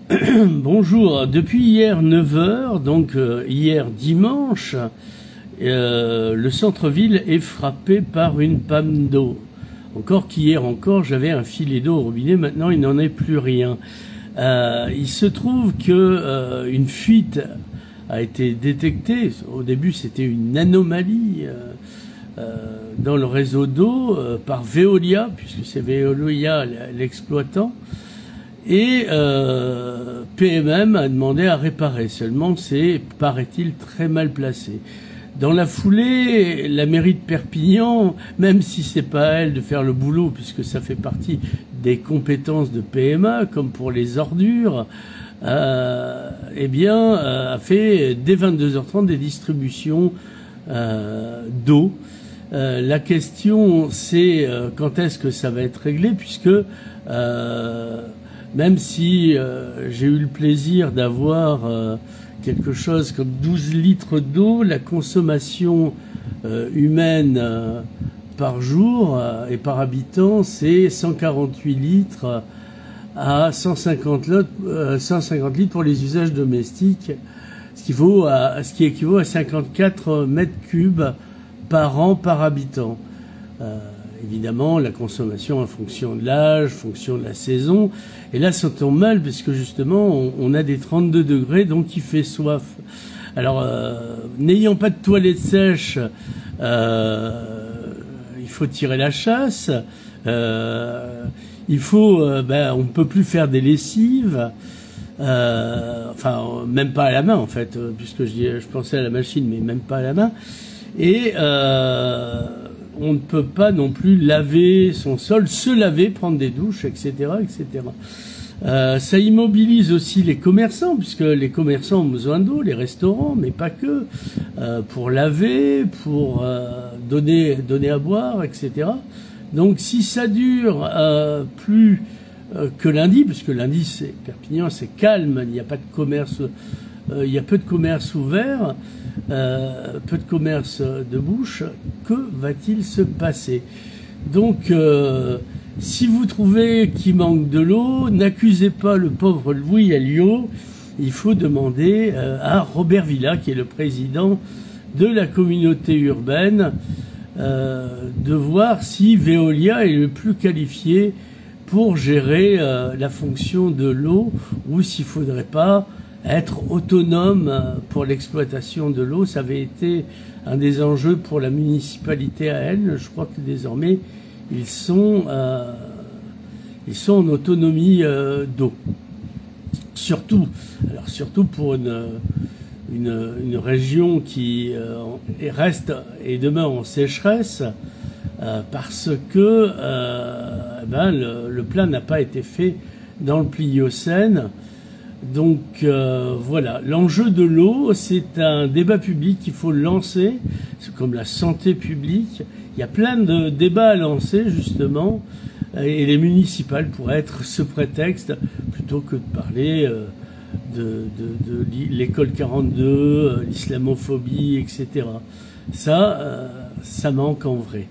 Bonjour, depuis hier 9 heures, donc hier dimanche, le centre-ville est frappé par une panne d'eau. Encore qu'hier encore, j'avais un filet d'eau au robinet, maintenant il n'en est plus rien. Il se trouve que une fuite a été détectée. Au début, c'était une anomalie dans le réseau d'eau par Veolia, puisque c'est Veolia l'exploitant. Et PMM a demandé à réparer, seulement c'est, paraît-il, très mal placé. Dans la foulée, la mairie de Perpignan, même si c'est pas à elle de faire le boulot, puisque ça fait partie des compétences de PMA, comme pour les ordures, eh bien, a fait dès 22h30 des distributions d'eau. La question, c'est quand est-ce que ça va être réglé, puisque même si j'ai eu le plaisir d'avoir quelque chose comme 12 litres d'eau, la consommation humaine par jour et par habitant, c'est 148 litres à 150 litres pour les usages domestiques, ce qui équivaut à 54 mètres cubes par an par habitant. Évidemment, la consommation en fonction de l'âge, en fonction de la saison. Et là, ça tombe mal, parce que justement, on a des 32 degrés, donc il fait soif. Alors, n'ayant pas de toilette sèche, il faut tirer la chasse. On ne peut plus faire des lessives. Enfin, même pas à la main, en fait, puisque je pensais à la machine, mais même pas à la main. Et on ne peut pas non plus laver son sol, se laver, prendre des douches, etc., etc. Ça immobilise aussi les commerçants, puisque les commerçants ont besoin d'eau, les restaurants, mais pas que, pour laver, pour donner à boire, etc. Donc si ça dure plus que lundi, puisque lundi, Perpignan, c'est calme, il n'y a pas de commerce, il y a peu de commerce ouvert, peu de commerce de bouche, que va-t-il se passer? Donc, si vous trouvez qu'il manque de l'eau, n'accusez pas le pauvre Louis Alliot, il faut demander à Robert Villa, qui est le président de la communauté urbaine, de voir si Veolia est le plus qualifié pour gérer la fonction de l'eau, ou s'il ne faudrait pas être autonome pour l'exploitation de l'eau. Ça avait été un des enjeux pour la municipalité à Aisne. Je crois que désormais, ils sont en autonomie d'eau. Surtout pour une région qui reste et demeure en sécheresse, parce que le plein n'a pas été fait dans le Pliocène. Donc voilà, l'enjeu de l'eau, c'est un débat public qu'il faut lancer, c'est comme la santé publique. Il y a plein de débats à lancer, justement, et les municipales pourraient être ce prétexte, plutôt que de parler de l'école 42, l'islamophobie, etc. Ça manque en vrai.